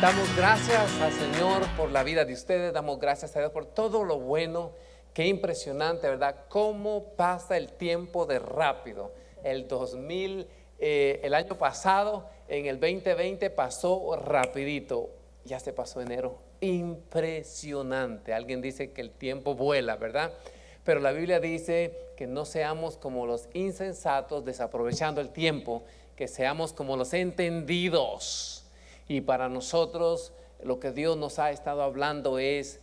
Damos gracias al Señor por la vida de ustedes, damos gracias a Dios por todo lo bueno. Qué impresionante, ¿verdad? Cómo pasa el tiempo de rápido. El año pasado, en el 2020 pasó rapidito, ya se pasó enero. Impresionante. Alguien dice que el tiempo vuela, ¿verdad? Pero la Biblia dice que no seamos como los insensatos desaprovechando el tiempo, que seamos como los entendidos. Y para nosotros lo que Dios nos ha estado hablando es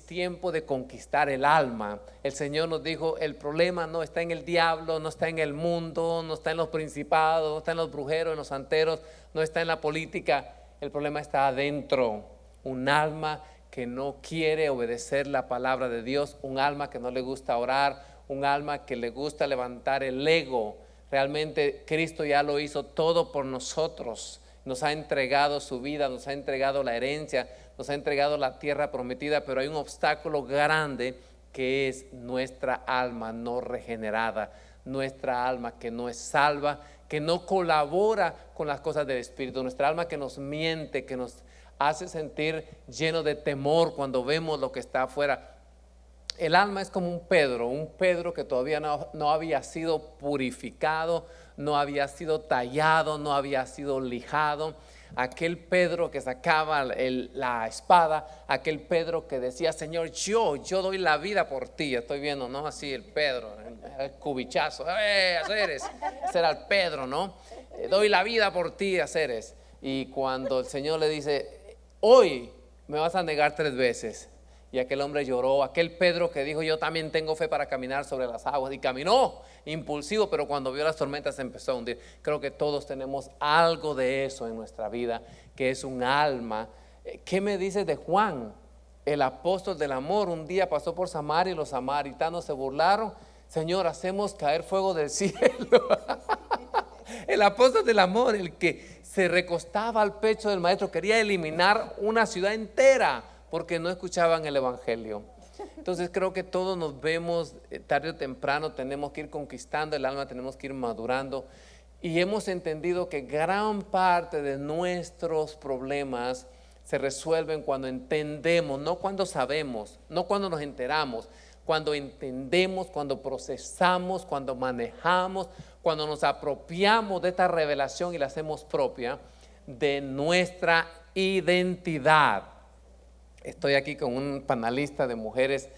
tiempo de conquistar el alma. El Señor nos dijo, el problema no está en el diablo, no está en el mundo, no está en los principados, no está en los brujeros, en los santeros, no está en la política. El problema está adentro. Un alma que no quiere obedecer la palabra de Dios, un alma que no le gusta orar, un alma que le gusta levantar el ego. Realmente Cristo ya lo hizo todo por nosotros. Nos ha entregado su vida, nos ha entregado la herencia, nos ha entregado la tierra prometida, pero hay un obstáculo grande que es nuestra alma no regenerada, nuestra alma que no es salva, que no colabora con las cosas del Espíritu, nuestra alma que nos miente, que nos hace sentir lleno de temor cuando vemos lo que está afuera. El alma es como un Pedro que todavía no había sido purificado, no había sido tallado, no había sido lijado. Aquel Pedro que sacaba la espada, aquel Pedro que decía, Señor, yo doy la vida por ti. Estoy viendo, ¿no? Así el Pedro, el cubichazo, Aceres, ese era el Pedro, ¿no? Doy la vida por ti, Aceres. Y cuando el Señor le dice, hoy me vas a negar 3 veces. Y aquel hombre lloró, aquel Pedro que dijo, yo también tengo fe para caminar sobre las aguas, y caminó impulsivo, pero cuando vio las tormentas se empezó a hundir. Creo que todos tenemos algo de eso en nuestra vida, que es un alma. ¿Qué me dices de Juan, el apóstol del amor? Un día pasó por Samaria y los samaritanos se burlaron. Señor, hacemos caer fuego del cielo. El apóstol del amor, el que se recostaba al pecho del maestro, quería eliminar una ciudad entera porque no escuchaban el evangelio. Entonces creo que todos nos vemos tarde o temprano, tenemos que ir conquistando el alma, tenemos que ir madurando, y hemos entendido que gran parte de nuestros problemas se resuelven cuando entendemos, no cuando sabemos, no cuando nos enteramos, cuando entendemos, cuando procesamos, cuando manejamos, cuando nos apropiamos de esta revelación y la hacemos propia de nuestra identidad. Estoy aquí con un panelista de mujeres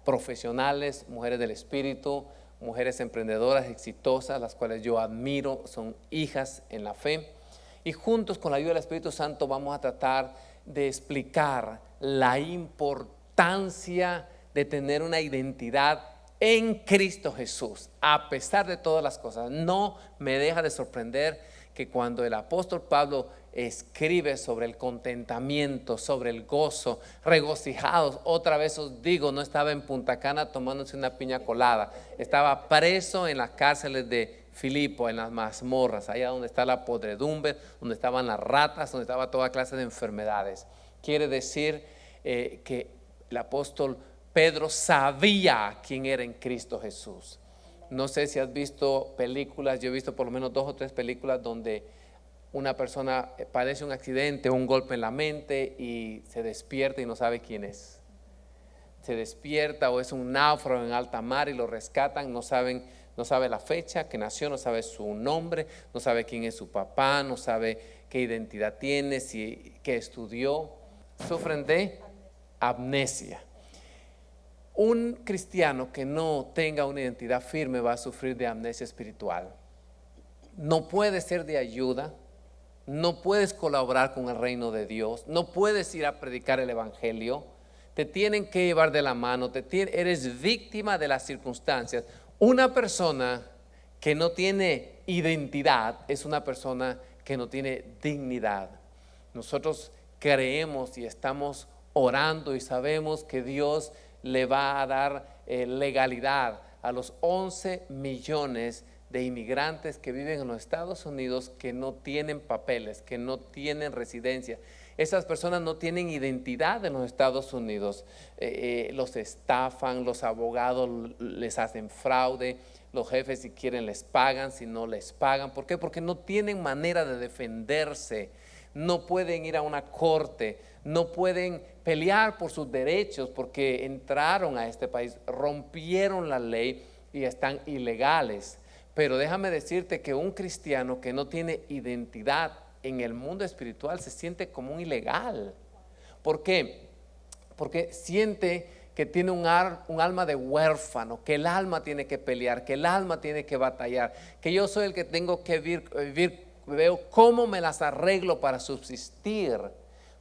profesionales, mujeres del espíritu, mujeres emprendedoras exitosas, las cuales yo admiro, son hijas en la fe. Y juntos con la ayuda del Espíritu Santo vamos a tratar de explicar la importancia de tener una identidad en Cristo Jesús, a pesar de todas las cosas. No me deja de sorprender que cuando el apóstol Pablo escribe sobre el contentamiento, sobre el gozo, regocijados, otra vez os digo, no estaba en Punta Cana tomándose una piña colada, estaba preso en las cárceles de Filipo, en las mazmorras, allá donde está la podredumbre, donde estaban las ratas, donde estaba toda clase de enfermedades. Quiere decir que el apóstol Pedro sabía quién era en Cristo Jesús. No sé si has visto películas, yo he visto por lo menos 2 o 3 películas donde una persona padece un accidente o un golpe en la mente y se despierta y no sabe quién es. Se despierta o es un náufrago en alta mar y lo rescatan, no sabe la fecha que nació, no sabe su nombre, no sabe quién es su papá, no sabe qué identidad tiene, qué estudió. Sufren de amnesia. Un cristiano que no tenga una identidad firme va a sufrir de amnesia espiritual. No puede ser de ayuda, no puedes colaborar con el reino de Dios, no puedes ir a predicar el evangelio, te tienen que llevar de la mano, eres víctima de las circunstancias. Una persona que no tiene identidad es una persona que no tiene dignidad. Nosotros creemos y estamos orando y sabemos que Dios le va a dar legalidad a los 11 millones de inmigrantes que viven en los Estados Unidos, que no tienen papeles, que no tienen residencia. Esas personas no tienen identidad en los Estados Unidos. Los estafan, los abogados les hacen fraude, los jefes si quieren les pagan, si no les pagan. ¿Por qué? Porque no tienen manera de defenderse. no pueden ir a una corte, no pueden pelear por sus derechos porque entraron a este país, rompieron la ley y están ilegales. Pero déjame decirte que un cristiano que no tiene identidad en el mundo espiritual se siente como un ilegal. ¿Por qué? Porque siente que tiene un alma de huérfano, que el alma tiene que pelear, que el alma tiene que batallar, que yo soy el que tengo que vivir, veo cómo me las arreglo para subsistir,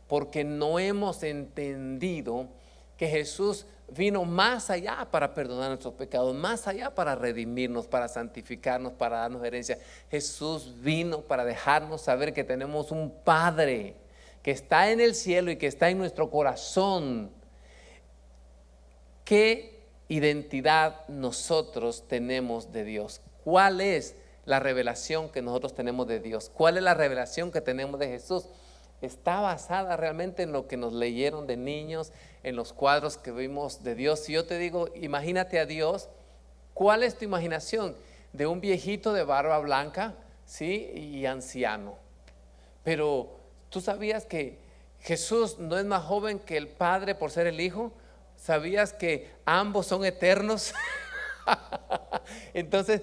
porque no hemos entendido que Jesús vino más allá para perdonar nuestros pecados, más allá para redimirnos, para santificarnos, para darnos herencia. Jesús vino para dejarnos saber que tenemos un Padre que está en el cielo y que está en nuestro corazón. ¿Qué identidad nosotros tenemos de Dios? ¿Cuál es la revelación que nosotros tenemos de Dios? ¿Cuál es la revelación que tenemos de Jesús? Está basada realmente en lo que nos leyeron de niños, en los cuadros que vimos de Dios. Si yo te digo, imagínate a Dios, ¿cuál es tu imaginación? De un viejito de barba blanca, ¿sí? Y anciano. Pero ¿tú sabías que Jesús no es más joven que el Padre por ser el Hijo? ¿Sabías que ambos son eternos? Entonces,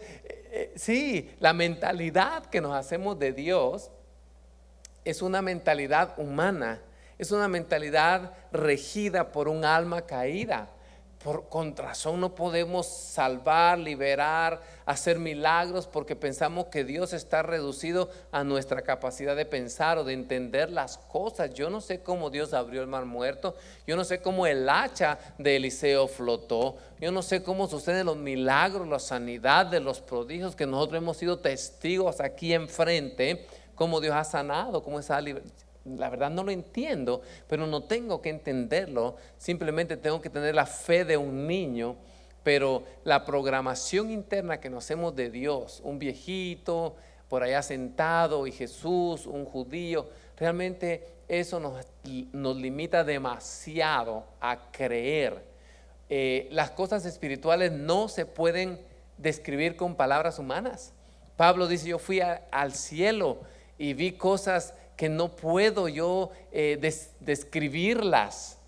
sí, la mentalidad que nos hacemos de Dios es una mentalidad humana, es una mentalidad regida por un alma caída. Con razón no podemos salvar, liberar, hacer milagros porque pensamos que Dios está reducido a nuestra capacidad de pensar o de entender las cosas. Yo no sé cómo Dios abrió el mar muerto, yo no sé cómo el hacha de Eliseo flotó, yo no sé cómo suceden los milagros, la sanidad de los prodigios que nosotros hemos sido testigos aquí enfrente, cómo Dios ha sanado, cómo esa la verdad no lo entiendo, pero no tengo que entenderlo, simplemente tengo que tener la fe de un niño. Pero la programación interna que nos hacemos de Dios, un viejito por allá sentado y Jesús, un judío, realmente eso nos limita demasiado a creer. Las cosas espirituales no se pueden describir con palabras humanas. Pablo dice, yo fui al cielo y vi cosas que no puedo yo describirlas,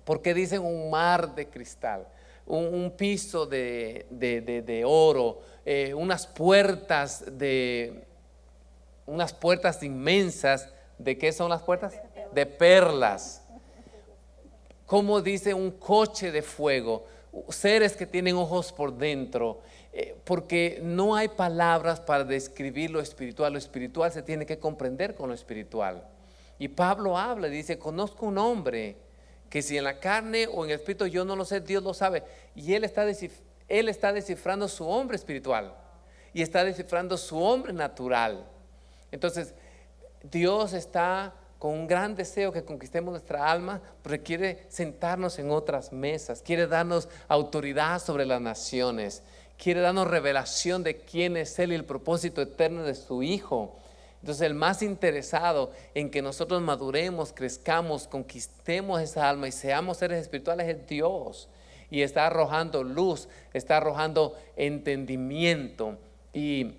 porque dicen un mar de cristal, un piso de oro, unas puertas inmensas. ¿De qué son las puertas? De perlas. Como dice un coche de fuego, seres que tienen ojos por dentro. Porque no hay palabras para describir lo espiritual. Lo espiritual se tiene que comprender con lo espiritual. Y Pablo habla y dice, conozco un hombre que si en la carne o en el espíritu yo no lo sé, Dios lo sabe. Y él está descifrando su hombre espiritual y está descifrando su hombre natural. Entonces Dios está con un gran deseo que conquistemos nuestra alma, porque quiere sentarnos en otras mesas, quiere darnos autoridad sobre las naciones, quiere darnos revelación de quién es Él y el propósito eterno de su Hijo. Entonces el más interesado en que nosotros maduremos, crezcamos, conquistemos esa alma y seamos seres espirituales es Dios. Y está arrojando luz, está arrojando entendimiento. Y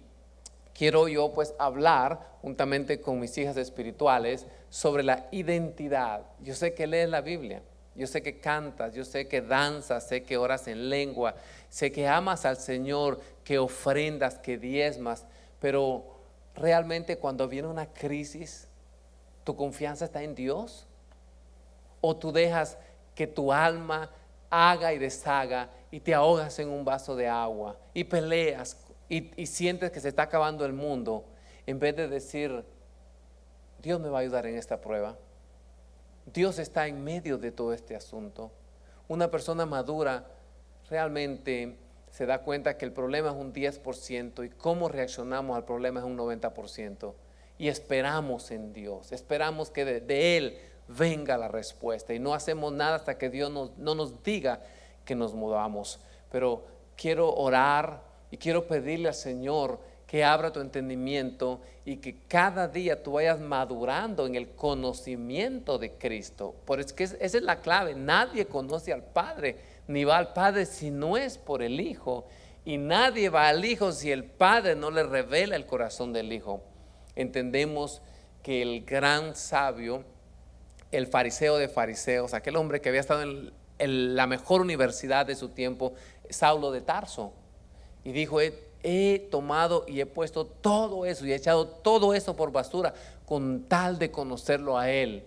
quiero yo pues hablar juntamente con mis hijas espirituales sobre la identidad. Yo sé que lees la Biblia, yo sé que cantas, yo sé que danzas, sé que oras en lengua, sé que amas al Señor, que ofrendas, que diezmas, pero realmente cuando viene una crisis, ¿tu confianza está en Dios? ¿O tú dejas que tu alma haga y deshaga y te ahogas en un vaso de agua y peleas y sientes que se está acabando el mundo, en vez de decir, Dios me va a ayudar en esta prueba? Dios está en medio de todo este asunto. Una persona madura realmente se da cuenta que el problema es un 10% y cómo reaccionamos al problema es un 90%. Y esperamos en Dios, esperamos que de Él venga la respuesta y no hacemos nada hasta que Dios no nos diga que nos movamos. Pero quiero orar y quiero pedirle al Señor que abra tu entendimiento y que cada día tú vayas madurando en el conocimiento de Cristo. Por eso que esa es la clave. Nadie conoce al Padre ni va al Padre si no es por el Hijo, y nadie va al Hijo si el Padre no le revela el corazón del Hijo. Entendemos que el gran sabio, el fariseo de fariseos, aquel hombre que había estado en la mejor universidad de su tiempo, Saulo de Tarso, y dijo: he tomado y he puesto todo eso y he echado todo eso por basura con tal de conocerlo a él.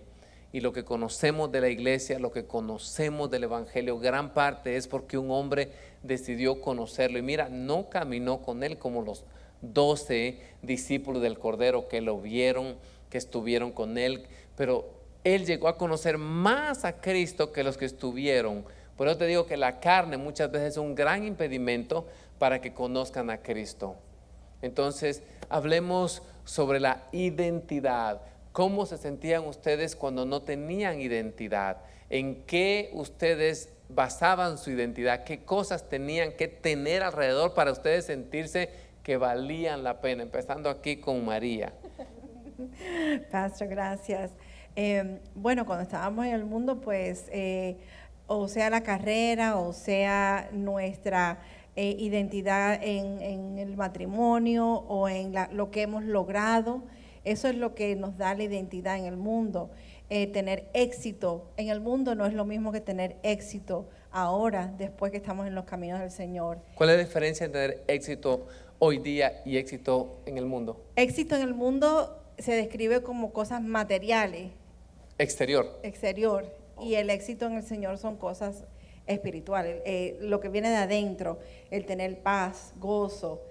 Y lo que conocemos de la iglesia, lo que conocemos del evangelio, gran parte es porque un hombre decidió conocerlo. Y mira, no caminó con él como los 12 discípulos del Cordero que lo vieron, que estuvieron con él, pero él llegó a conocer más a Cristo que los que estuvieron. Por eso te digo que la carne muchas veces es un gran impedimento para que conozcan a Cristo. Entonces, hablemos sobre la identidad. ¿Cómo se sentían ustedes cuando no tenían identidad? ¿En qué ustedes basaban su identidad? ¿Qué cosas tenían que tener alrededor para ustedes sentirse que valían la pena? Empezando aquí con María. Pastor, gracias. Bueno, cuando estábamos en el mundo, pues, o sea la carrera, o sea nuestra identidad en el matrimonio o en lo que hemos logrado, eso es lo que nos da la identidad en el mundo. Tener éxito en el mundo no es lo mismo que tener éxito ahora, después que estamos en los caminos del Señor. ¿Cuál es la diferencia entre tener éxito hoy día y éxito en el mundo? Éxito en el mundo se describe como cosas materiales. Exterior. Y el éxito en el Señor son cosas espirituales, lo que viene de adentro, el tener paz, gozo,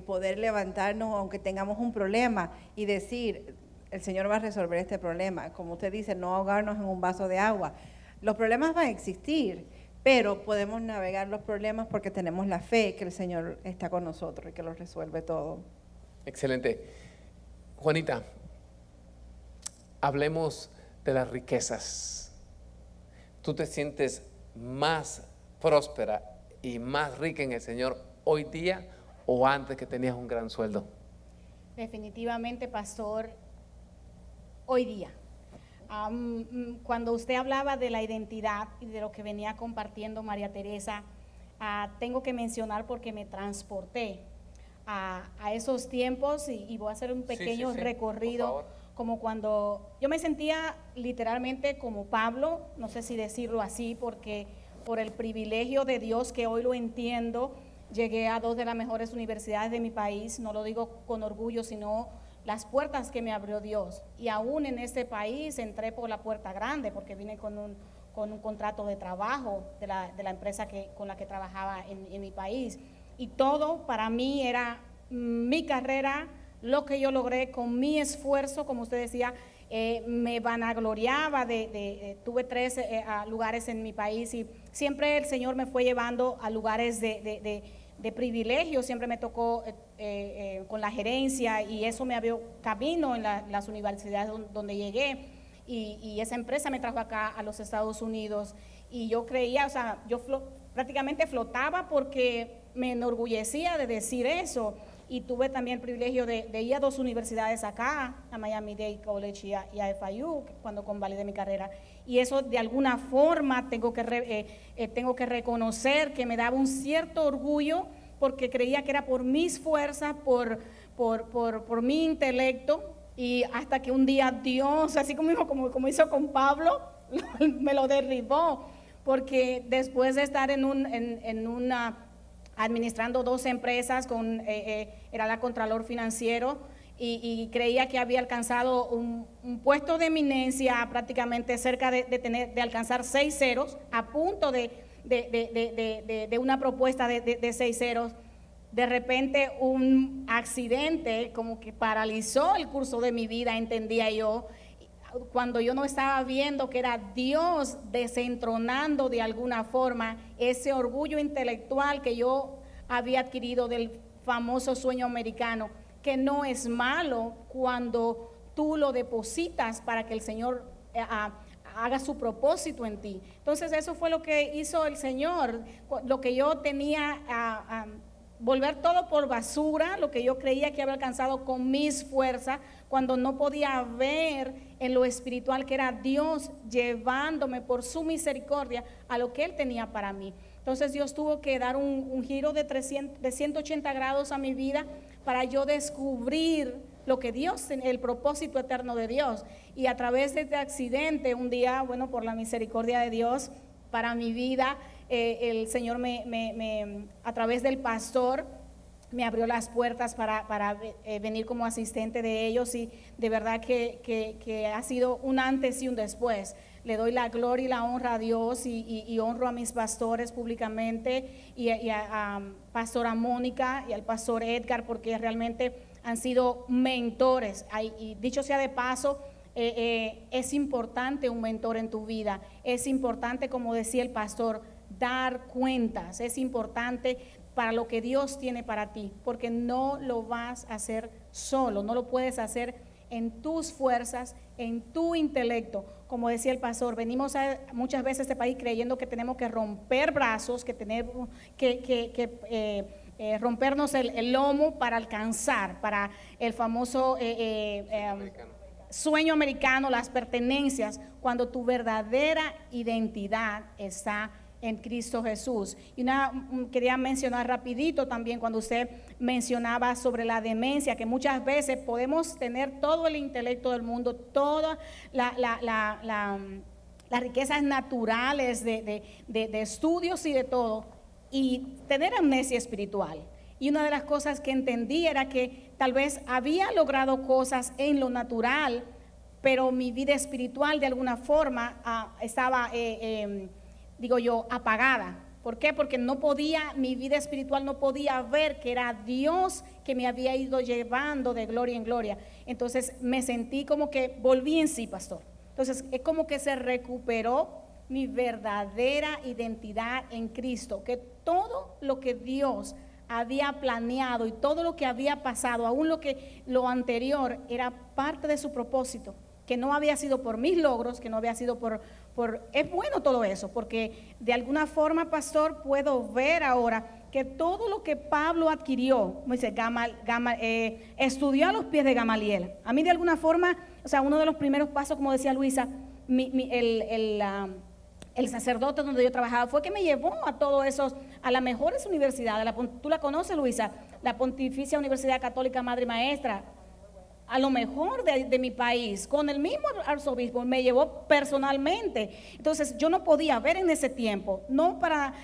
poder levantarnos aunque tengamos un problema y decir: el Señor va a resolver este problema. Como usted dice, no ahogarnos en un vaso de agua. Los problemas van a existir, pero podemos navegar los problemas porque tenemos la fe que el Señor está con nosotros y que lo resuelve todo. Excelente. Juanita, hablemos de las riquezas. ¿Tú te sientes más próspera y más rica en el Señor hoy día o antes que tenías un gran sueldo? Definitivamente, pastor, hoy día. Cuando usted hablaba de la identidad y de lo que venía compartiendo María Teresa, tengo que mencionar porque me transporté a esos tiempos y voy a hacer un pequeño recorrido, como cuando yo me sentía literalmente como Pablo, no sé si decirlo así, porque por el privilegio de Dios que hoy lo entiendo, llegué a 2 de las mejores universidades de mi país. No lo digo con orgullo, sino las puertas que me abrió Dios. Y aún en este país entré por la puerta grande, porque vine con un contrato de trabajo de la empresa con la que trabajaba en mi país. Y todo para mí era mi carrera, lo que yo logré con mi esfuerzo. Como usted decía, me vanagloriaba tuve 3 lugares en mi país y siempre el Señor me fue llevando a lugares de privilegio. Siempre me tocó con la gerencia y eso me abrió camino en las universidades donde llegué, y esa empresa me trajo acá a los Estados Unidos y yo creía, o sea, yo prácticamente flotaba porque me enorgullecía de decir eso. Y tuve también el privilegio de ir a 2 universidades acá, a Miami-Dade College y a FIU, cuando convalidé mi carrera. Y eso de alguna forma tengo que reconocer que me daba un cierto orgullo, porque creía que era por mis fuerzas, por mi intelecto, y hasta que un día Dios, así como hizo con Pablo, me lo derribó, porque después de estar administrando 2 empresas, era la Contralor Financiero, y creía que había alcanzado un puesto de eminencia, prácticamente cerca de alcanzar 6 ceros, a punto de una propuesta de 6 ceros. De repente un accidente como que paralizó el curso de mi vida, entendía yo, cuando yo no estaba viendo que era Dios desentronando de alguna forma ese orgullo intelectual que yo había adquirido del famoso sueño americano, que no es malo cuando tú lo depositas para que el Señor haga su propósito en ti. Entonces eso fue lo que hizo el Señor, lo que yo tenía volver todo por basura, lo que yo creía que había alcanzado con mis fuerzas, cuando no podía ver en lo espiritual que era Dios llevándome por su misericordia a lo que Él tenía para mí. Entonces Dios tuvo que dar un giro de 180 grados a mi vida para yo descubrir lo que Dios, el propósito eterno de Dios. Y a través de este accidente, un día, bueno, por la misericordia de Dios para mi vida, el Señor a través del pastor, me abrió las puertas para venir como asistente de ellos, y de verdad que ha sido un antes y un después. Le doy la gloria y la honra a Dios, y honro a mis pastores públicamente, y a pastora Mónica y al pastor Edgar, porque realmente han sido mentores. Y dicho sea de paso, es importante un mentor en tu vida. Es importante, como decía el pastor, dar cuentas. Es importante para lo que Dios tiene para ti, porque no lo vas a hacer solo, no lo puedes hacer en tus fuerzas, en tu intelecto. Como decía el pastor, venimos muchas veces a este país creyendo que tenemos que romper brazos, que tenemos que rompernos el lomo para alcanzar, para el famoso sueño americano, las pertenencias, cuando tu verdadera identidad está en Cristo Jesús. Y quería mencionar rapidito también, cuando usted mencionaba sobre la demencia, que muchas veces podemos tener todo el intelecto del mundo, todas las riquezas naturales de estudios y de todo, y tener amnesia espiritual. Y una de las cosas que entendí era que tal vez había logrado cosas en lo natural, pero mi vida espiritual de alguna forma estaba apagada. ¿Por qué? Porque mi vida espiritual no podía ver que era Dios que me había ido llevando de gloria en gloria. Entonces me sentí como que volví en sí, pastor. Entonces es como que se recuperó mi verdadera identidad en Cristo, que todo lo que Dios había planeado y todo lo que había pasado, aún lo anterior, era parte de su propósito, que no había sido por mis logros, que no había sido es bueno todo eso, porque de alguna forma, pastor, puedo ver ahora que todo lo que Pablo adquirió, como dice, estudió a los pies de Gamaliel. A mí de alguna forma, o sea, uno de los primeros pasos, como decía Luisa, el sacerdote donde yo trabajaba fue que me llevó a todos esos, a las mejores universidades. Tú la conoces, Luisa, la Pontificia Universidad Católica Madre y Maestra, a lo mejor de mi país, con el mismo arzobispo, me llevó personalmente. Entonces yo no podía ver en ese tiempo, no para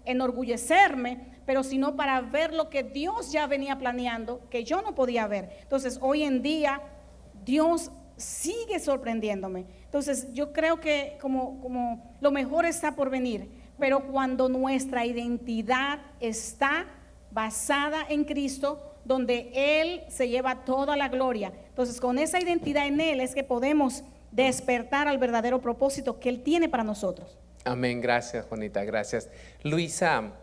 enorgullecerme, pero sino para ver lo que Dios ya venía planeando, que yo no podía ver. Entonces hoy en día Dios sigue sorprendiéndome. Entonces yo creo que como lo mejor está por venir, pero cuando nuestra identidad está basada en Cristo, donde Él se lleva toda la gloria. Entonces con esa identidad en Él es que podemos despertar al verdadero propósito que Él tiene para nosotros. Amén, gracias Juanita, gracias. Luisa,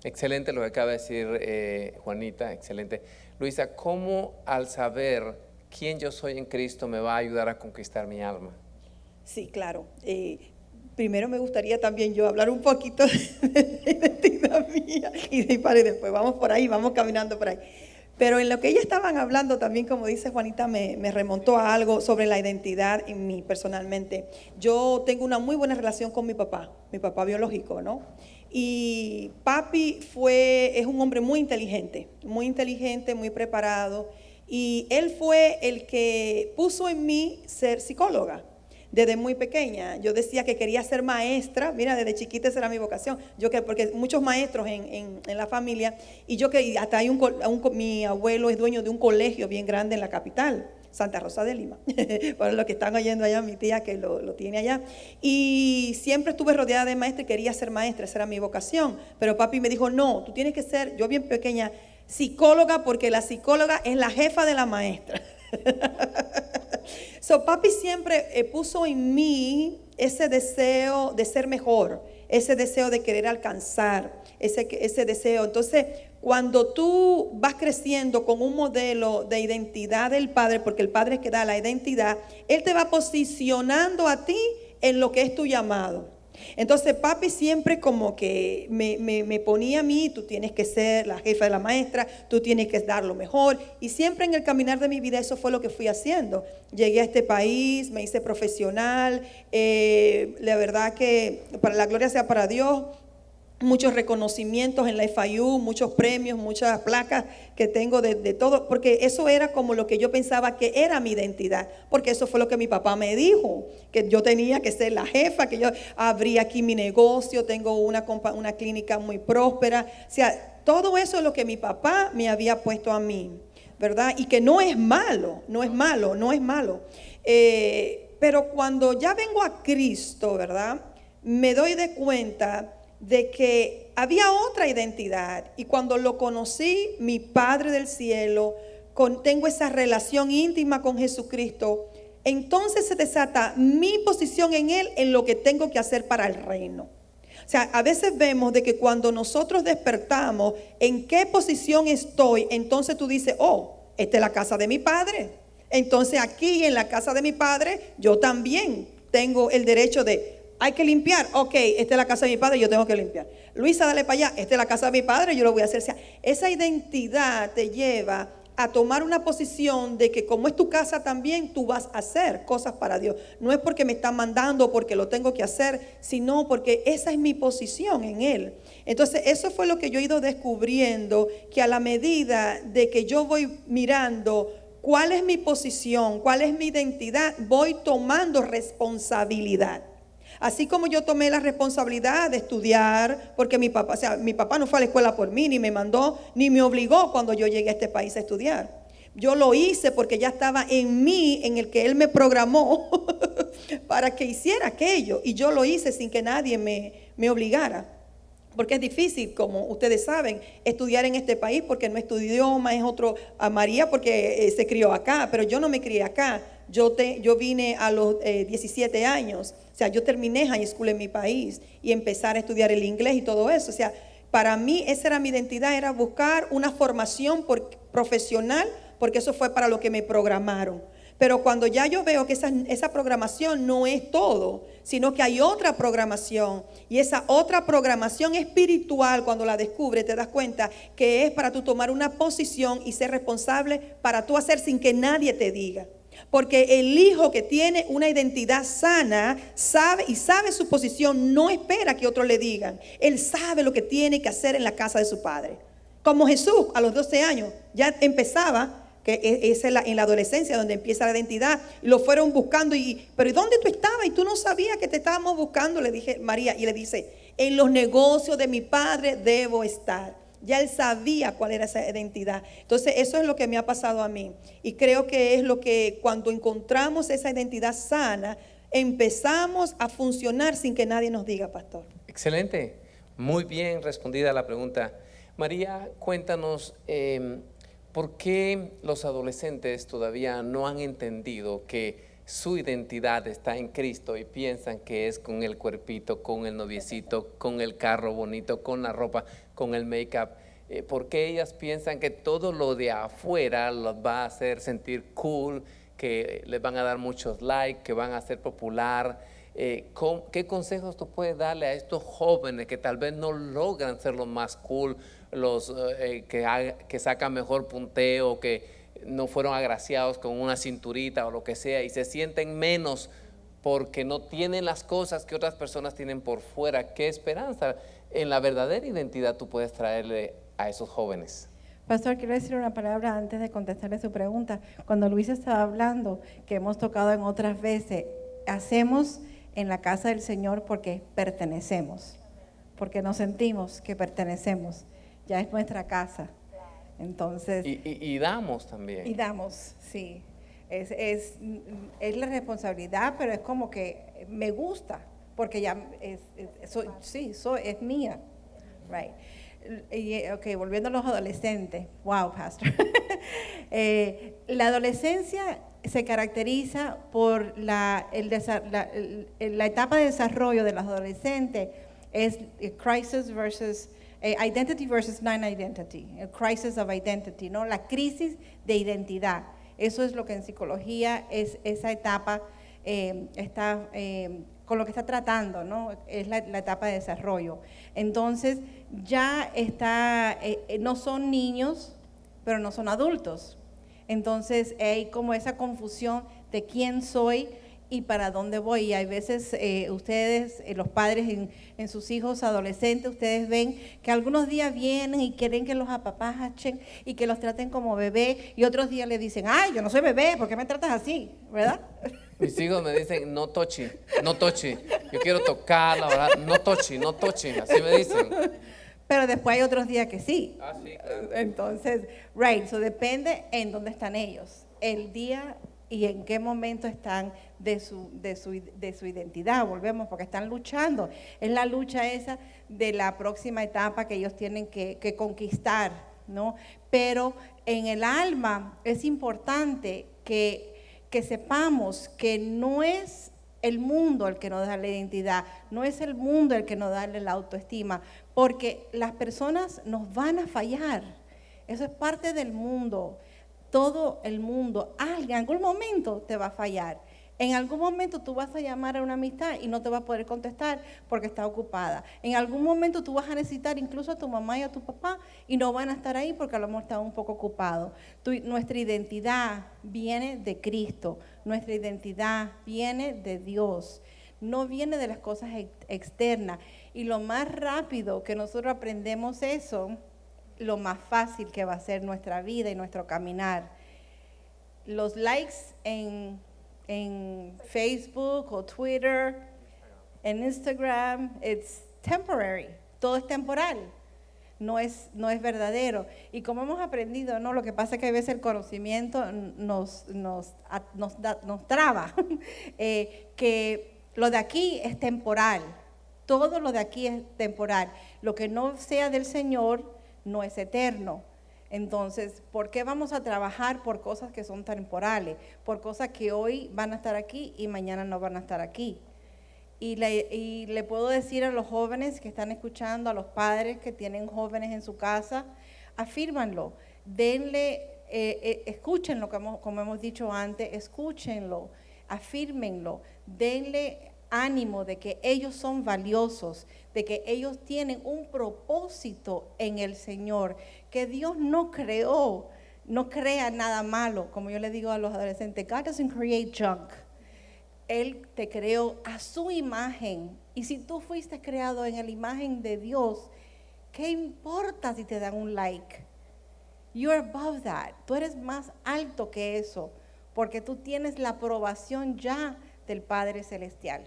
excelente lo que acaba de decir Juanita, excelente. Luisa, ¿cómo al saber quién yo soy en Cristo me va a ayudar a conquistar mi alma? Sí, claro. Primero me gustaría también yo hablar un poquito de la identidad mía y después vamos por ahí, vamos caminando por ahí. Pero en lo que ellas estaban hablando también, como dice Juanita, me remontó a algo sobre la identidad en mí personalmente. Yo tengo una muy buena relación con mi papá biológico, ¿no? Y papi es un hombre muy inteligente, muy preparado. Y él fue el que puso en mí ser psicóloga. Desde muy pequeña, yo decía que quería ser maestra. Mira, desde chiquita esa era mi vocación. Porque muchos maestros en la familia, y hasta hay mi abuelo es dueño de un colegio bien grande en la capital, Santa Rosa de Lima, para los que están oyendo allá, mi tía que lo tiene allá. Y siempre estuve rodeada de maestros y quería ser maestra, esa era mi vocación. Pero papi me dijo, no, tú tienes que ser, yo bien pequeña, psicóloga, porque la psicóloga es la jefa de la maestra. Papi siempre puso en mí ese deseo de ser mejor, ese deseo de querer alcanzar, ese deseo. Entonces, cuando tú vas creciendo con un modelo de identidad del Padre, porque el Padre es que da la identidad, Él te va posicionando a ti en lo que es tu llamado. Entonces papi siempre como que me ponía a mí, tú tienes que ser la jefa de la maestra, tú tienes que dar lo mejor, y siempre en el caminar de mi vida eso fue lo que fui haciendo. Llegué a este país, me hice profesional, la verdad que para la gloria sea para Dios, muchos reconocimientos en la FIU, muchos premios, muchas placas que tengo de todo, porque eso era como lo que yo pensaba que era mi identidad, porque eso fue lo que mi papá me dijo, que yo tenía que ser la jefa, que yo abrí aquí mi negocio, tengo una clínica muy próspera, o sea, todo eso es lo que mi papá me había puesto a mí, ¿verdad? Y que no es malo, no es malo, no es malo. Pero cuando ya vengo a Cristo, ¿verdad? Me doy de cuenta de que había otra identidad, y cuando lo conocí, mi Padre del cielo, tengo esa relación íntima con Jesucristo, entonces se desata mi posición en Él, en lo que tengo que hacer para el reino. O sea, a veces vemos de que cuando nosotros despertamos, en qué posición estoy, entonces tú dices, oh, esta es la casa de mi Padre, entonces aquí en la casa de mi Padre, yo también tengo el derecho de, hay que limpiar, ok, esta es la casa de mi padre, yo tengo que limpiar. Luisa, dale para allá, esta es la casa de mi padre, yo lo voy a hacer. O sea, esa identidad te lleva a tomar una posición de que como es tu casa también, tú vas a hacer cosas para Dios. No es porque me están mandando, porque lo tengo que hacer, sino porque esa es mi posición en Él. Entonces, eso fue lo que yo he ido descubriendo, que a la medida de que yo voy mirando cuál es mi posición, cuál es mi identidad, voy tomando responsabilidad. Así como yo tomé la responsabilidad de estudiar, porque mi papá no fue a la escuela por mí, ni me mandó, ni me obligó cuando yo llegué a este país a estudiar. Yo lo hice porque ya estaba en mí, en el que Él me programó para que hiciera aquello. Y yo lo hice sin que nadie me obligara. Porque es difícil, como ustedes saben, estudiar en este país, porque nuestro idioma es otro. A María porque se crió acá, pero yo no me crié acá. Yo vine a los 17 años. O sea, yo terminé high school en mi país y empezar a estudiar el inglés y todo eso. O sea, para mí esa era mi identidad, era buscar una formación profesional, porque eso fue para lo que me programaron. Pero cuando ya yo veo que esa programación no es todo, sino que hay otra programación, y esa otra programación espiritual, cuando la descubres, te das cuenta que es para tú tomar una posición y ser responsable para tú hacer sin que nadie te diga. Porque el hijo que tiene una identidad sana sabe su posición, no espera que otros le digan. Él sabe lo que tiene que hacer en la casa de su padre. Como Jesús a los 12 años ya empezaba, que es en la adolescencia donde empieza la identidad, y lo fueron buscando, pero ¿y dónde tú estabas? Y tú no sabías que te estábamos buscando, le dije María, y le dice, en los negocios de mi padre debo estar. Ya él sabía cuál era esa identidad. Entonces eso es lo que me ha pasado a mí, y creo que es lo que cuando encontramos esa identidad sana, empezamos a funcionar sin que nadie nos diga, pastor. Excelente, muy bien respondida la pregunta. María, cuéntanos, ¿por qué los adolescentes todavía no han entendido que su identidad está en Cristo y piensan que es con el cuerpito, con el noviecito, con el carro bonito, con la ropa, con el make-up? ¿Por qué ellas piensan que todo lo de afuera los va a hacer sentir cool, que les van a dar muchos likes, que van a ser popular? ¿Qué consejos tú puedes darle a estos jóvenes que tal vez no logran ser los más cool, los que sacan mejor punteo, que no fueron agraciados con una cinturita o lo que sea, y se sienten menos porque no tienen las cosas que otras personas tienen por fuera? ¿Qué esperanza en la verdadera identidad tú puedes traerle a esos jóvenes? Pastor, quiero decir una palabra antes de contestarle su pregunta. Cuando Luis estaba hablando, que hemos tocado en otras veces, hacemos en la casa del Señor porque pertenecemos, porque nos sentimos que pertenecemos, ya es nuestra casa. Entonces, y damos también. Y damos, sí. Es la responsabilidad, pero es como que me gusta, porque ya es mía. Right. Ok, volviendo a los adolescentes. Wow, pastor. La adolescencia se caracteriza por la etapa de desarrollo de los adolescentes, es crisis versus identity versus non-identity, el crisis of identity, ¿no? La crisis de identidad. Eso es lo que en psicología es esa etapa, con lo que está tratando, ¿no? Es la etapa de desarrollo. Entonces, ya no son niños, pero no son adultos. Entonces, hay como esa confusión de quién soy y para dónde voy. Y hay veces ustedes, los padres en sus hijos adolescentes, ustedes ven que algunos días vienen y quieren que los apapachen y que los traten como bebé, y otros días le dicen, ay, yo no soy bebé, ¿por qué me tratas así? ¿Verdad? Mis hijos me dicen, no tochi, no tochi. Yo quiero tocar, la verdad, no tochi, no tochi. Así me dicen. Pero después hay otros días que sí. Ah, sí, claro. Entonces, right, so depende en dónde están ellos, el día y en qué momento están de su identidad. Volvemos, porque están luchando. Es la lucha esa de la próxima etapa que ellos tienen que conquistar, ¿no? Pero en el alma es importante que sepamos que no es el mundo el que nos da la identidad, no es el mundo el que nos da la autoestima, porque las personas nos van a fallar. Eso es parte del mundo. Todo el mundo, en algún momento te va a fallar. En algún momento tú vas a llamar a una amistad y no te va a poder contestar porque está ocupada. En algún momento tú vas a necesitar incluso a tu mamá y a tu papá y no van a estar ahí porque a lo mejor están un poco ocupados. Nuestra identidad viene de Cristo, nuestra identidad viene de Dios, no viene de las cosas externas. Y lo más rápido que nosotros aprendemos eso, lo más fácil que va a ser nuestra vida y nuestro caminar. Los likes en Facebook o Twitter, en Instagram, it's temporary, todo es temporal, no es verdadero. Y como hemos aprendido, ¿no? Lo que pasa es que a veces el conocimiento nos traba, que lo de aquí es temporal, todo lo de aquí es temporal, lo que no sea del Señor no es eterno. Entonces, ¿por qué vamos a trabajar por cosas que son temporales? Por cosas que hoy van a estar aquí y mañana no van a estar aquí. Y le puedo decir a los jóvenes que están escuchando, a los padres que tienen jóvenes en su casa, afírmanlo, escúchenlo, como hemos dicho antes, escúchenlo, afírmenlo, denle ánimo de que ellos son valiosos, de que ellos tienen un propósito en el Señor, que Dios no crea nada malo. Como yo le digo a los adolescentes, God doesn't create junk. Él te creó a su imagen, y si tú fuiste creado en la imagen de Dios, ¿qué importa si te dan un like? You're above that. Tú eres más alto que eso, porque tú tienes la aprobación ya del Padre Celestial.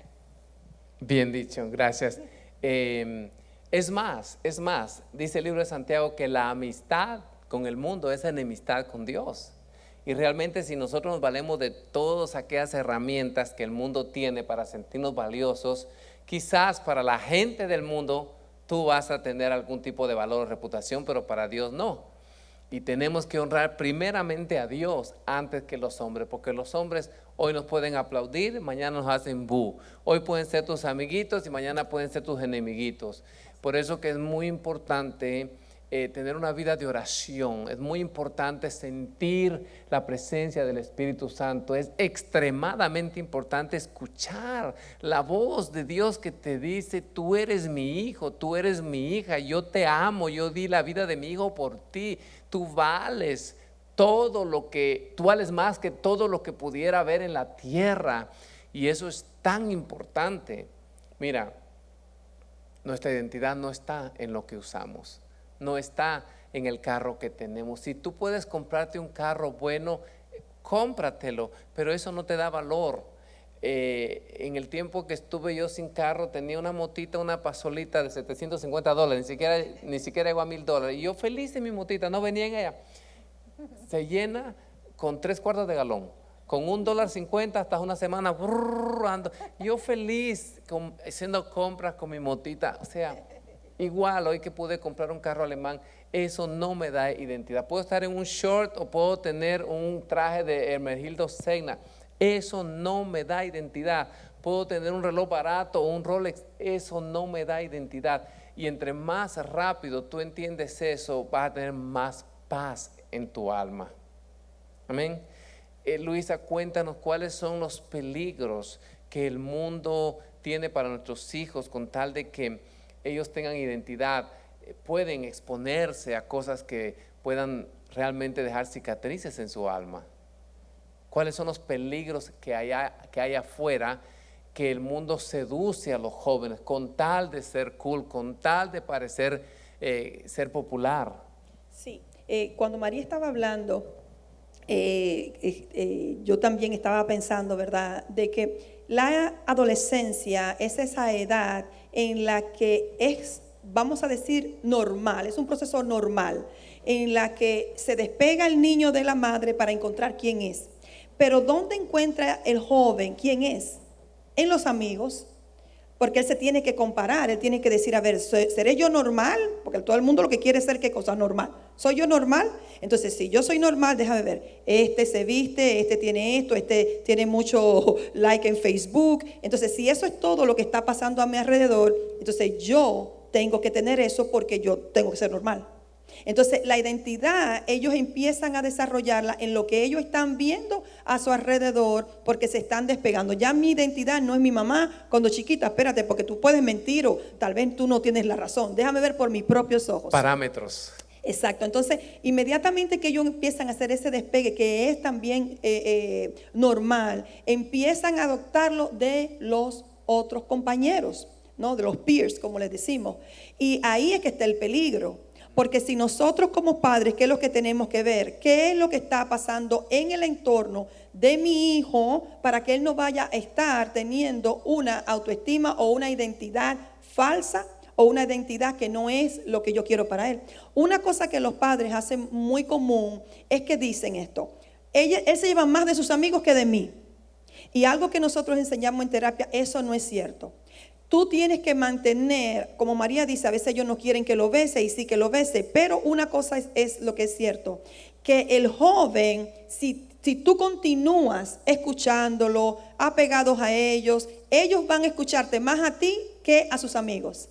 Bien dicho, gracias. Es más, dice el libro de Santiago que la amistad con el mundo es enemistad con Dios. Y realmente si nosotros nos valemos de todas aquellas herramientas que el mundo tiene para sentirnos valiosos, quizás para la gente del mundo tú vas a tener algún tipo de valor o reputación, pero para Dios no. Y tenemos que honrar primeramente a Dios antes que los hombres, porque los hombres hoy nos pueden aplaudir, mañana nos hacen bu. Hoy pueden ser tus amiguitos y mañana pueden ser tus enemiguitos. Por eso que es muy importante tener una vida de oración, es muy importante sentir la presencia del Espíritu Santo, es extremadamente importante escuchar la voz de Dios que te dice, tú eres mi hijo, tú eres mi hija, yo te amo, yo di la vida de mi hijo por ti, tú vales todo lo que, tú vales más que todo lo que pudiera haber en la tierra, y eso es tan importante. Mira, nuestra identidad no está en lo que usamos, no está en el carro que tenemos. Si tú puedes comprarte un carro bueno, cómpratelo, pero eso no te da valor. En el tiempo que estuve yo sin carro, tenía una motita, una pasolita de $750, ni siquiera llegó a $1,000. Y yo feliz en mi motita, no venía en ella. Se llena con 3/4 de galón, con $1.50 hasta una semana. Ando. Yo feliz haciendo compras con mi motita. O sea, igual hoy que pude comprar un carro alemán, eso no me da identidad. Puedo estar en un short o puedo tener un traje de Hermenegildo Zegna. Eso no me da identidad. Puedo tener un reloj barato o un Rolex. Eso no me da identidad. Y entre más rápido tú entiendes eso, vas a tener más paz en tu alma. Amén. Luisa, cuéntanos cuáles son los peligros que el mundo tiene para nuestros hijos con tal de que ellos tengan identidad. Pueden exponerse a cosas que puedan realmente dejar cicatrices en su alma. ¿Cuáles son los peligros que hay afuera? Que el mundo seduce a los jóvenes con tal de ser cool, con tal de parecer ser popular. Sí, cuando María estaba hablando, yo también estaba pensando, ¿verdad?, de que la adolescencia es esa edad en la que es, vamos a decir, normal, es un proceso normal, en la que se despega el niño de la madre para encontrar quién es. Pero ¿dónde encuentra el joven quién es? En los amigos, porque él se tiene que comparar, él tiene que decir, a ver, ¿seré yo normal? Porque todo el mundo lo que quiere es ser ¿qué cosa? Normal. ¿Soy yo normal? Entonces, si yo soy normal, déjame ver, este se viste, este tiene esto, este tiene mucho like en Facebook. Entonces, si eso es todo lo que está pasando a mi alrededor, entonces yo tengo que tener eso porque yo tengo que ser normal. Entonces la identidad ellos empiezan a desarrollarla en lo que ellos están viendo a su alrededor, porque se están despegando. Ya mi identidad no es mi mamá cuando chiquita, espérate, porque tú puedes mentir o tal vez tú no tienes la razón, déjame ver por mis propios ojos. Parámetros. Exacto, entonces inmediatamente que ellos empiezan a hacer ese despegue que es también normal, empiezan a adoptarlo de los otros compañeros, ¿no? De los peers, como les decimos, y ahí es que está el peligro. Porque si nosotros como padres, ¿qué es lo que tenemos que ver? ¿Qué es lo que está pasando en el entorno de mi hijo para que él no vaya a estar teniendo una autoestima o una identidad falsa o una identidad que no es lo que yo quiero para él? Una cosa que los padres hacen muy común es que dicen esto: él se lleva más de sus amigos que de mí. Y algo que nosotros enseñamos en terapia, eso no es cierto. Tú tienes que mantener, como María dice, a veces ellos no quieren que lo bese y sí que lo bese, pero una cosa es lo que es cierto, que el joven, si tú continúas escuchándolo, apegados a ellos van a escucharte más a ti que a sus amigos.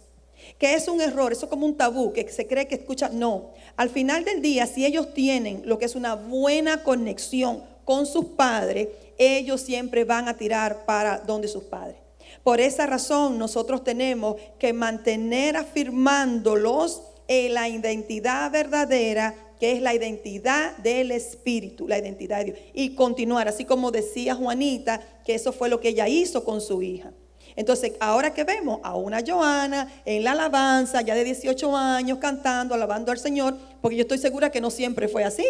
Que es un error, eso es como un tabú, que se cree que escucha. No, al final del día, si ellos tienen lo que es una buena conexión con sus padres, ellos siempre van a tirar para donde sus padres. Por esa razón nosotros tenemos que mantener afirmándolos en la identidad verdadera, que es la identidad del Espíritu, la identidad de Dios, y continuar, así como decía Juanita, que eso fue lo que ella hizo con su hija. Entonces, ahora que vemos a una Joana en la alabanza, ya de 18 años, cantando, alabando al Señor, porque yo estoy segura que no siempre fue así.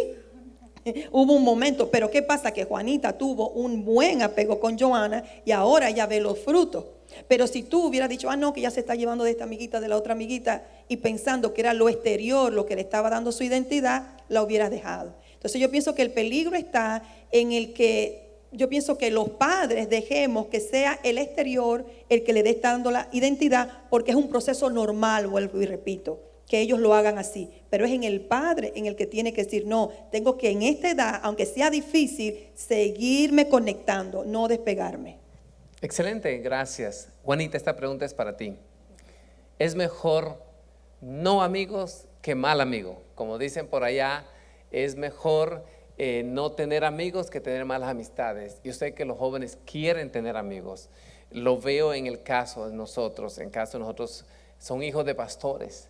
Hubo un momento, pero ¿qué pasa? Que Juanita tuvo un buen apego con Joana y ahora ella ve los frutos. Pero si tú hubieras dicho, no, que ya se está llevando de esta amiguita, de la otra amiguita, y pensando que era lo exterior lo que le estaba dando su identidad, la hubieras dejado. Entonces yo pienso que el peligro está en el que yo pienso que los padres dejemos que sea el exterior el que le dé dando la identidad, porque es un proceso normal, vuelvo y repito, que ellos lo hagan así, pero es en el padre en el que tiene que decir, no, tengo que en esta edad, aunque sea difícil, seguirme conectando, no despegarme. Excelente, gracias. Juanita, esta pregunta es para ti. ¿Es mejor no amigos que mal amigo? Como dicen por allá, es mejor no tener amigos que tener malas amistades. Yo sé que los jóvenes quieren tener amigos. Lo veo en el caso de nosotros. En caso de nosotros, son hijos de pastores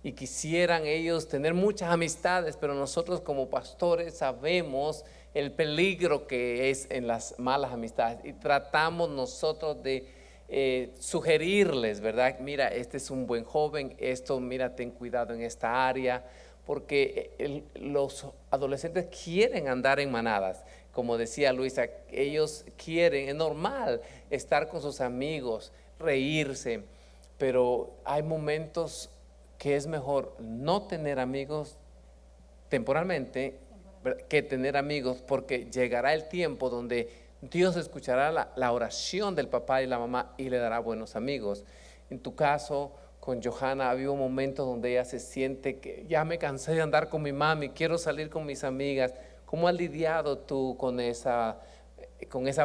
y quisieran ellos tener muchas amistades, pero nosotros como pastores sabemos el peligro que es en las malas amistades y tratamos nosotros de sugerirles, ¿verdad? Mira, este es un buen joven, esto, mira, ten cuidado en esta área, porque los adolescentes quieren andar en manadas. Como decía Luisa, ellos quieren, es normal estar con sus amigos, reírse, pero hay momentos que es mejor no tener amigos temporalmente que tener amigos, porque llegará el tiempo donde Dios escuchará la oración del papá y la mamá y le dará buenos amigos. En tu caso, con Johanna, había un momento donde ella se siente que ya me cansé de andar con mi mami, quiero salir con mis amigas. ¿Cómo has lidiado tú con esa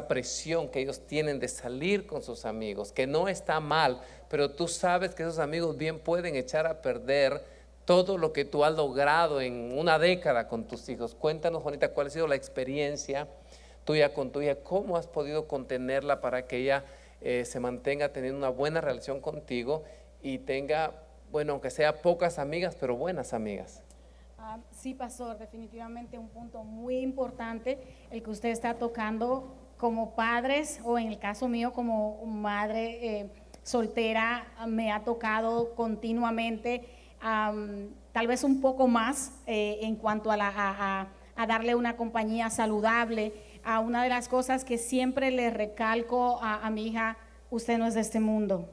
presión que ellos tienen de salir con sus amigos? Que no está mal, pero tú sabes que esos amigos bien pueden echar a perder todo lo que tú has logrado en una década con tus hijos. Cuéntanos, Juanita, cuál ha sido la experiencia tuya con tu hija, cómo has podido contenerla para que ella se mantenga teniendo una buena relación contigo y tenga, bueno, aunque sea pocas amigas, pero buenas amigas. Sí, pastor, definitivamente un punto muy importante el que usted está tocando como padres, o en el caso mío como madre soltera, me ha tocado continuamente, tal vez un poco más en cuanto a darle una compañía saludable. Una de las cosas que siempre le recalco a mi hija: usted no es de este mundo,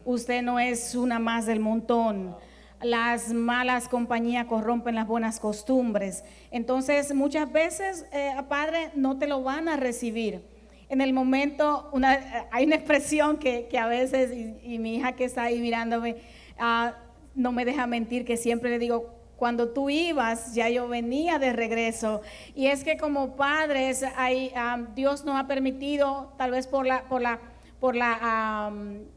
usted no es una más del montón. Las malas compañías corrompen las buenas costumbres. Entonces muchas veces, padre, no te lo van a recibir en el momento. Hay una expresión que a veces, y mi hija que está ahí mirándome, no me deja mentir, que siempre le digo: cuando tú ibas, ya yo venía de regreso. Y es que como padres, Dios nos ha permitido, tal vez por la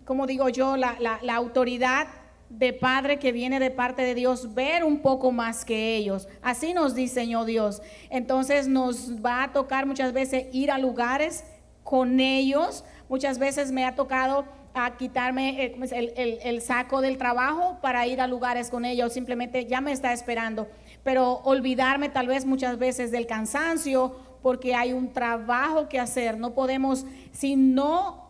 como digo yo, la autoridad de padre que viene de parte de Dios, ver un poco más que ellos. Así nos diseñó Dios. Entonces nos va a tocar muchas veces ir a lugares con ellos. Muchas veces me ha tocado quitarme el saco del trabajo para ir a lugares con ellos. Simplemente ya me está esperando, pero olvidarme tal vez muchas veces del cansancio, porque hay un trabajo que hacer. No podemos, si no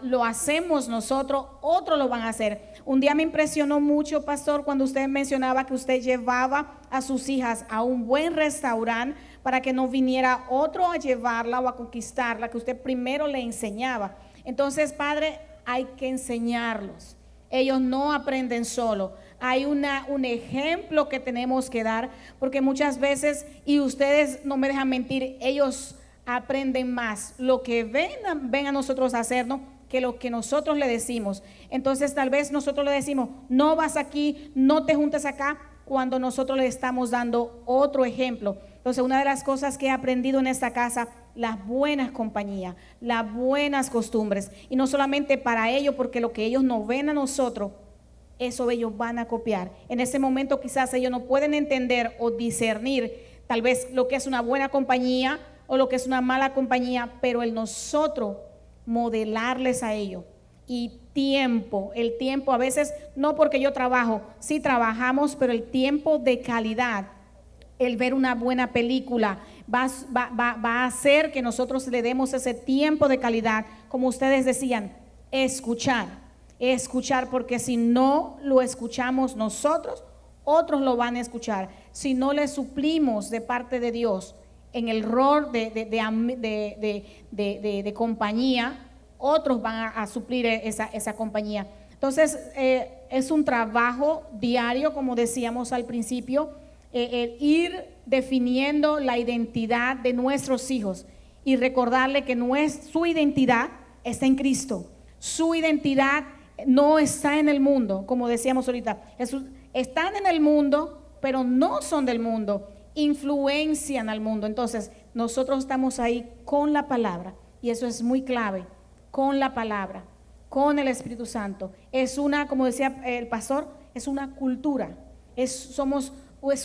lo hacemos nosotros, otros lo van a hacer. Un día me impresionó mucho, pastor, cuando usted mencionaba que usted llevaba a sus hijas a un buen restaurante para que no viniera otro a llevarla o a conquistarla, que usted primero le enseñaba. Entonces, padre, hay que enseñarlos. Ellos no aprenden solo. Hay un ejemplo que tenemos que dar, porque muchas veces, y ustedes no me dejan mentir, ellos aprenden más lo que ven a nosotros hacernos que lo que nosotros le decimos. Entonces tal vez nosotros le decimos: no vas aquí, no te juntes acá, cuando nosotros le estamos dando otro ejemplo. Entonces, una de las cosas que he aprendido en esta casa: las buenas compañías, las buenas costumbres. Y no solamente para ellos, porque lo que ellos nos ven a nosotros, eso ellos van a copiar. En ese momento quizás ellos no pueden entender o discernir tal vez lo que es una buena compañía o lo que es una mala compañía, pero el nosotros modelarles a ellos. Y el tiempo a veces, no porque yo trabajo, sí trabajamos, pero el tiempo de calidad, el ver una buena película, va a hacer que nosotros le demos ese tiempo de calidad. Como ustedes decían, escuchar, porque si no lo escuchamos nosotros, otros lo van a escuchar. Si no le suplimos de parte de Dios en el rol de compañía, otros van a suplir esa compañía. Entonces, es un trabajo diario, como decíamos al principio, el ir definiendo la identidad de nuestros hijos y recordarle que su identidad está en Cristo. Su identidad no está en el mundo, como decíamos ahorita. Están en el mundo, pero no son del mundo. Influencian al mundo. Entonces nosotros estamos ahí con la palabra, y eso es muy clave, con la palabra, con el Espíritu Santo. Es como decía el pastor, es una cultura, es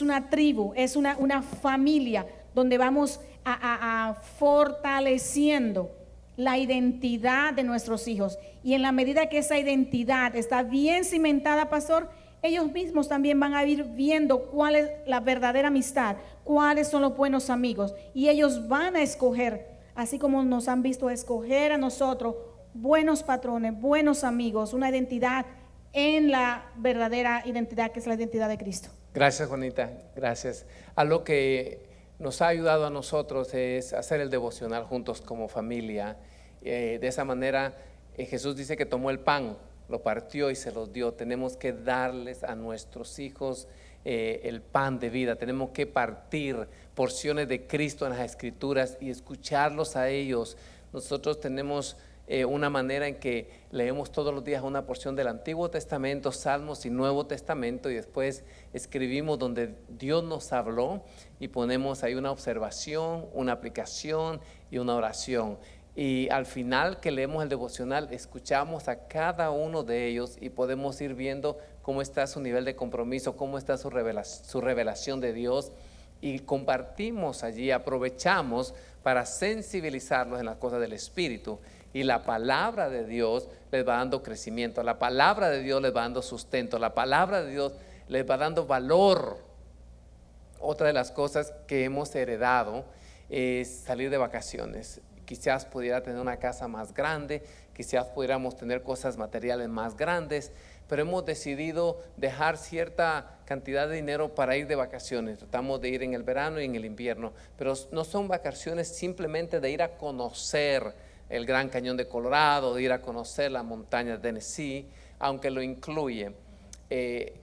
una tribu, es una familia donde vamos a fortaleciendo la identidad de nuestros hijos. Y en la medida que esa identidad está bien cimentada, pastor, ellos mismos también van a ir viendo cuál es la verdadera amistad, cuáles son los buenos amigos, y ellos van a escoger, así como nos han visto escoger a nosotros, buenos patrones, buenos amigos, una identidad en la verdadera identidad, que es la identidad de Cristo. Gracias, Juanita, gracias. Algo que nos ha ayudado a nosotros es hacer el devocional juntos como familia. De esa manera, Jesús dice que tomó el pan, lo partió y se los dio. Tenemos que darles a nuestros hijos el pan de vida. Tenemos que partir porciones de Cristo en las Escrituras y escucharlos a ellos. Nosotros tenemos una manera en que leemos todos los días una porción del Antiguo Testamento, Salmos y Nuevo Testamento, y después escribimos donde Dios nos habló y ponemos ahí una observación, una aplicación y una oración. Y al final que leemos el devocional, escuchamos a cada uno de ellos y podemos ir viendo cómo está su nivel de compromiso, cómo está su revelación de Dios, y compartimos allí, aprovechamos para sensibilizarlos en las cosas del Espíritu. Y la palabra de Dios les va dando crecimiento, la palabra de Dios les va dando sustento, la palabra de Dios les va dando valor otra de las cosas que hemos heredado es salir de vacaciones. Quizás pudiera tener una casa más grande, quizás pudiéramos tener cosas materiales más grandes, pero hemos decidido dejar cierta cantidad de dinero para ir de vacaciones. Tratamos de ir en el verano y en el invierno, pero no son vacaciones simplemente de ir a conocer el Gran Cañón de Colorado, de ir a conocer las montañas de Tennessee, aunque lo incluye.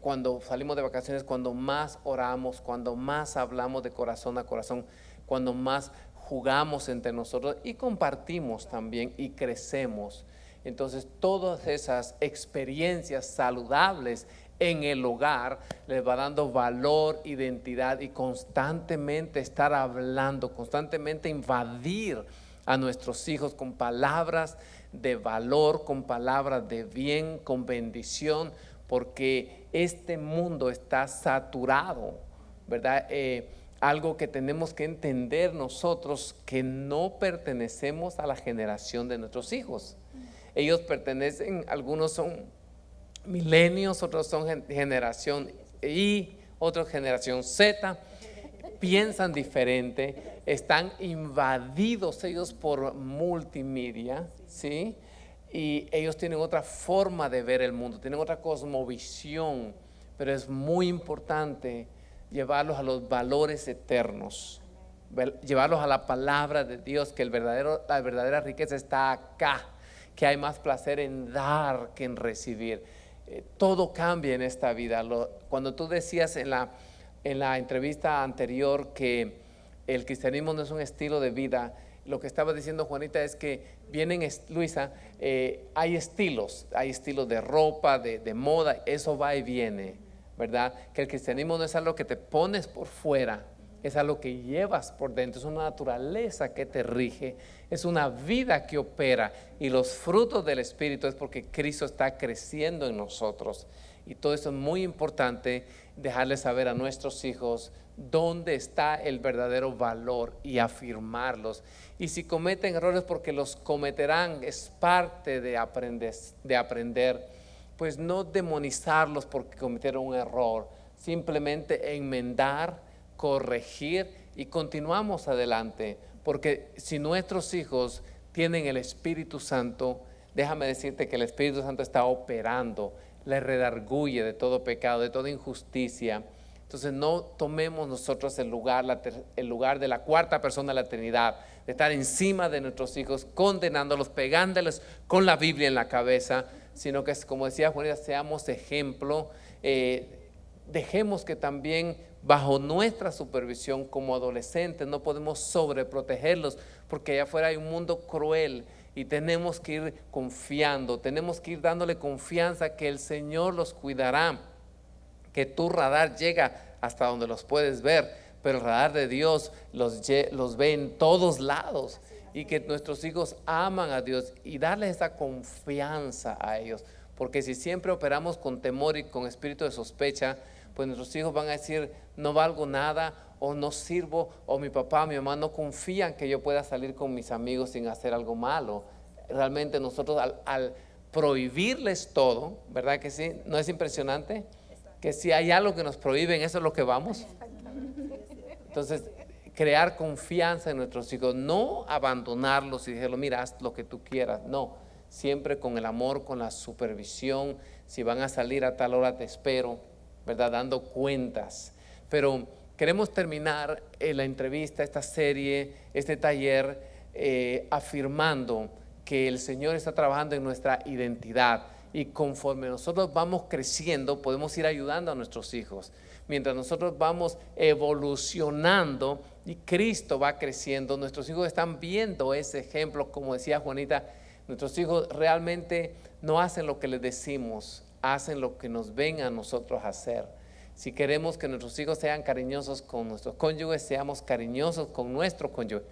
Cuando salimos de vacaciones, cuando más oramos, cuando más hablamos de corazón a corazón, cuando más jugamos entre nosotros y compartimos también y crecemos. Entonces todas esas experiencias saludables en el hogar les va dando valor, identidad, y constantemente estar hablando, constantemente invadir a nuestros hijos con palabras de valor, con palabras de bien, con bendición, porque este mundo está saturado, ¿verdad? Algo que tenemos que entender nosotros, que no pertenecemos a la generación de nuestros hijos. Ellos pertenecen, algunos son milenios, otros son generación Y, otros generación Z, piensan diferente, están invadidos ellos por multimedia, ¿sí? Y ellos tienen otra forma de ver el mundo, tienen otra cosmovisión, pero es muy importante llevarlos a los valores eternos, llevarlos a la palabra de Dios, que la verdadera riqueza está acá, que hay más placer en dar que en recibir. Todo cambia en esta vida. Cuando tú decías en la entrevista anterior que el cristianismo no es un estilo de vida, lo que estaba diciendo Juanita es que Luisa, hay estilos de ropa, de moda, eso va y viene, ¿verdad? Que el cristianismo no es algo que te pones por fuera, es algo que llevas por dentro, es una naturaleza que te rige, es una vida que opera, y los frutos del Espíritu es porque Cristo está creciendo en nosotros. Y todo eso es muy importante, dejarles saber a nuestros hijos dónde está el verdadero valor y afirmarlos. Y si cometen errores, porque los cometerán, es parte de aprender, pues no demonizarlos porque cometieron un error, simplemente enmendar, corregir y continuamos adelante, porque si nuestros hijos tienen el Espíritu Santo, déjame decirte que el Espíritu Santo está operando, les redarguye de todo pecado, de toda injusticia. Entonces no tomemos nosotros el lugar de la cuarta persona de la Trinidad, de estar encima de nuestros hijos, condenándolos, pegándoles con la Biblia en la cabeza, sino que, como decía Juanita, seamos ejemplo. Dejemos que también bajo nuestra supervisión como adolescentes no podemos sobreprotegerlos, porque allá afuera hay un mundo cruel y tenemos que ir confiando, tenemos que ir dándole confianza que el Señor los cuidará, que tu radar llega hasta donde los puedes ver, pero el radar de Dios los ve en todos lados, y que nuestros hijos aman a Dios y darles esa confianza a ellos, porque si siempre operamos con temor y con espíritu de sospecha, pues nuestros hijos van a decir: no valgo nada, o no sirvo, o mi papá, mi mamá no confían que yo pueda salir con mis amigos sin hacer algo malo. Realmente nosotros al prohibirles todo, ¿verdad que sí? ¿No es impresionante? Que si hay algo que nos prohíben, eso es lo que vamos. Entonces, crear confianza en nuestros hijos, no abandonarlos y decirles: mira, haz lo que tú quieras. No, siempre con el amor, con la supervisión. Si van a salir a tal hora, te espero, ¿verdad? Dando cuentas. Pero queremos terminar la entrevista, esta serie, este taller, afirmando que el Señor está trabajando en nuestra identidad, y conforme nosotros vamos creciendo podemos ir ayudando a nuestros hijos. Mientras nosotros vamos evolucionando y Cristo va creciendo, nuestros hijos están viendo ese ejemplo. Como decía Juanita, nuestros hijos realmente no hacen lo que les decimos, hacen lo que nos ven a nosotros hacer. Si queremos que nuestros hijos sean cariñosos con nuestros cónyuges, seamos cariñosos con nuestro cónyuge.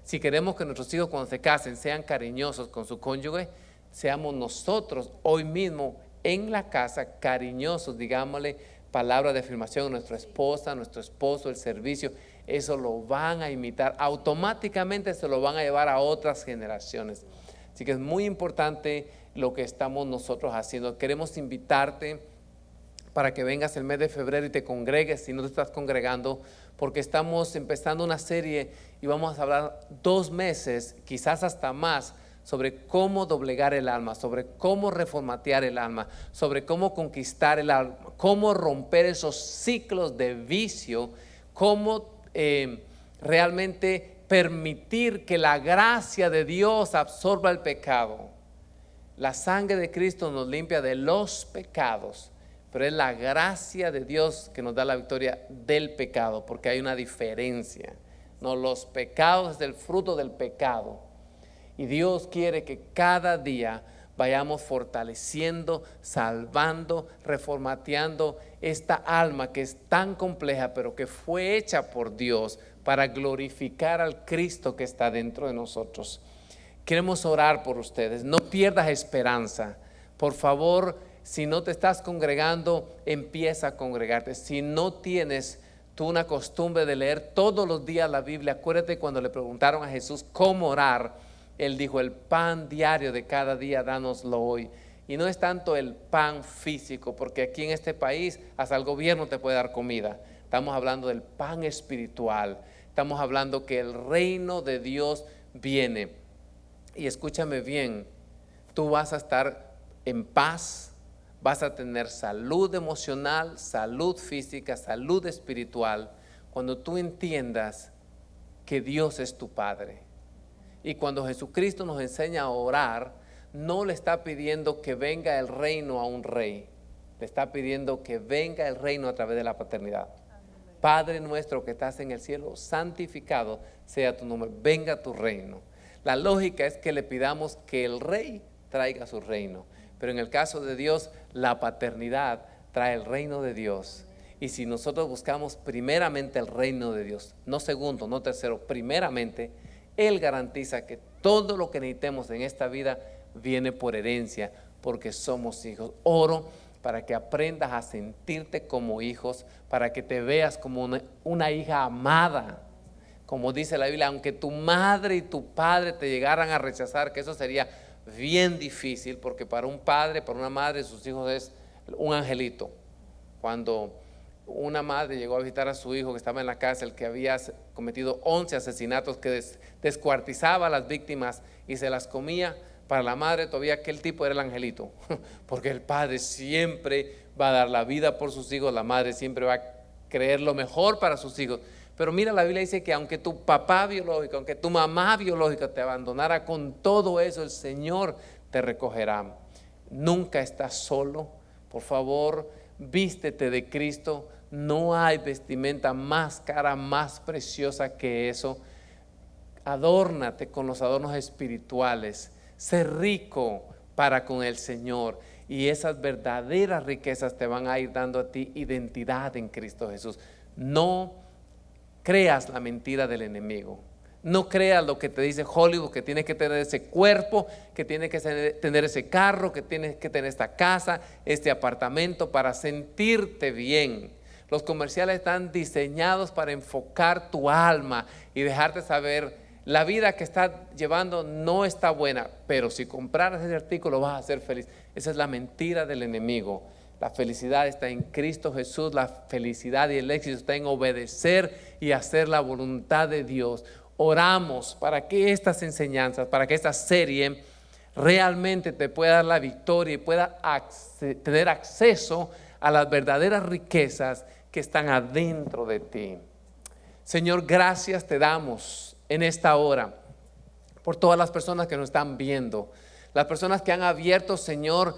Si queremos que nuestros hijos cuando se casen sean cariñosos con su cónyuge, seamos nosotros hoy mismo en la casa cariñosos. Digámosle palabras de afirmación a nuestra esposa, a nuestro esposo, el servicio. Eso lo van a imitar, automáticamente se lo van a llevar a otras generaciones. Así que es muy importante lo que estamos nosotros haciendo. Queremos invitarte para que vengas el mes de febrero y te congregues si no te estás congregando, porque estamos empezando una serie y vamos a hablar 2 meses, quizás hasta más, sobre cómo doblegar el alma, sobre cómo reformatear el alma, sobre cómo conquistar el alma, cómo romper esos ciclos de vicio, cómo realmente permitir que la gracia de Dios absorba el pecado. La sangre de Cristo nos limpia de los pecados, pero es la gracia de Dios que nos da la victoria del pecado, porque hay una diferencia. No, los pecados es el fruto del pecado. Y Dios quiere que cada día vayamos fortaleciendo, salvando, reformateando esta alma que es tan compleja, pero que fue hecha por Dios para glorificar al Cristo que está dentro de nosotros. Queremos orar por ustedes. No pierdas esperanza. Por favor, si no te estás congregando, empieza a congregarte. Si no tienes tú una costumbre de leer todos los días la Biblia, acuérdate cuando le preguntaron a Jesús cómo orar. Él dijo: el pan diario de cada día, dánoslo hoy. Y no es tanto el pan físico, porque aquí en este país hasta el gobierno te puede dar comida. Estamos hablando del pan espiritual. Estamos hablando que el reino de Dios viene. Y escúchame bien, tú vas a estar en paz, vas a tener salud emocional, salud física, salud espiritual, cuando tú entiendas que Dios es tu Padre. Y cuando Jesucristo nos enseña a orar, no le está pidiendo que venga el reino a un rey, le está pidiendo que venga el reino a través de la paternidad. Padre nuestro que estás en el cielo, santificado sea tu nombre, venga tu reino. La lógica es que le pidamos que el rey traiga su reino, pero en el caso de Dios, la paternidad trae el reino de Dios. Y si nosotros buscamos primeramente el reino de Dios, no segundo, no tercero, primeramente, Él garantiza que todo lo que necesitemos en esta vida viene por herencia, porque somos hijos. Oro para que aprendas a sentirte como hijos, para que te veas como una hija amada. Como dice la Biblia, aunque tu madre y tu padre te llegaran a rechazar, que eso sería bien difícil, porque para un padre, para una madre, sus hijos es un angelito. Cuando una madre llegó a visitar a su hijo que estaba en la cárcel, que había cometido 11 asesinatos, que descuartizaba a las víctimas y se las comía, para la madre todavía aquel tipo era el angelito, porque el padre siempre va a dar la vida por sus hijos, la madre siempre va a creer lo mejor para sus hijos. Pero mira, la Biblia dice que aunque tu papá biológico, aunque tu mamá biológica te abandonara, con todo eso el Señor te recogerá. Nunca estás solo. Por favor, vístete de Cristo. No hay vestimenta más cara, más preciosa que eso. Adórnate con los adornos espirituales. Sé rico para con el Señor. Y esas verdaderas riquezas te van a ir dando a ti identidad en Cristo Jesús. No creas la mentira del enemigo. No creas lo que te dice Hollywood, que tienes que tener ese cuerpo, que tienes que tener ese carro, que tienes que tener esta casa, este apartamento para sentirte bien. Los comerciales están diseñados para enfocar tu alma y dejarte saber: la vida que estás llevando no está buena, pero si compraras ese artículo vas a ser feliz. Esa es la mentira del enemigo. La felicidad está en Cristo Jesús. La felicidad y el éxito está en obedecer y hacer la voluntad de Dios. Oramos para que estas enseñanzas, para que esta serie realmente te pueda dar la victoria y pueda tener acceso a las verdaderas riquezas que están adentro de ti. Señor, gracias te damos en esta hora por todas las personas que nos están viendo, las personas que han abierto, Señor,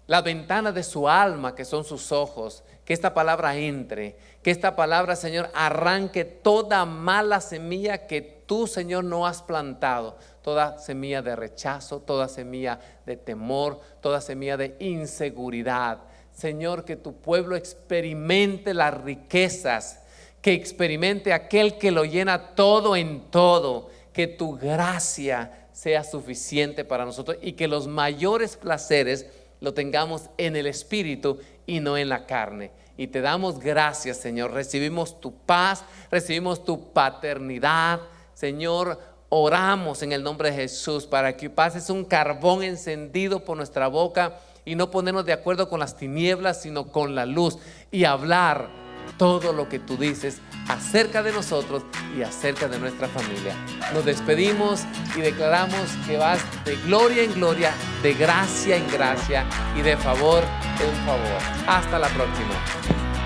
las ventanas de su alma, que son sus ojos. Que esta palabra entre, que esta palabra, Señor, arranque toda mala semilla que tú, Señor, no has plantado. Toda semilla de rechazo, toda semilla de temor, toda semilla de inseguridad. Señor, que tu pueblo experimente las riquezas, que experimente aquel que lo llena todo en todo. Que tu gracia sea suficiente para nosotros y que los mayores placeres lo tengamos en el Espíritu y no en la carne. Y te damos gracias, Señor. Recibimos tu paz, recibimos tu paternidad. Señor, oramos en el nombre de Jesús para que pases un carbón encendido por nuestra boca y no ponernos de acuerdo con las tinieblas, sino con la luz, y hablar todo lo que tú dices acerca de nosotros y acerca de nuestra familia. Nos despedimos y declaramos que vas de gloria en gloria, de gracia en gracia y de favor en favor. Hasta la próxima.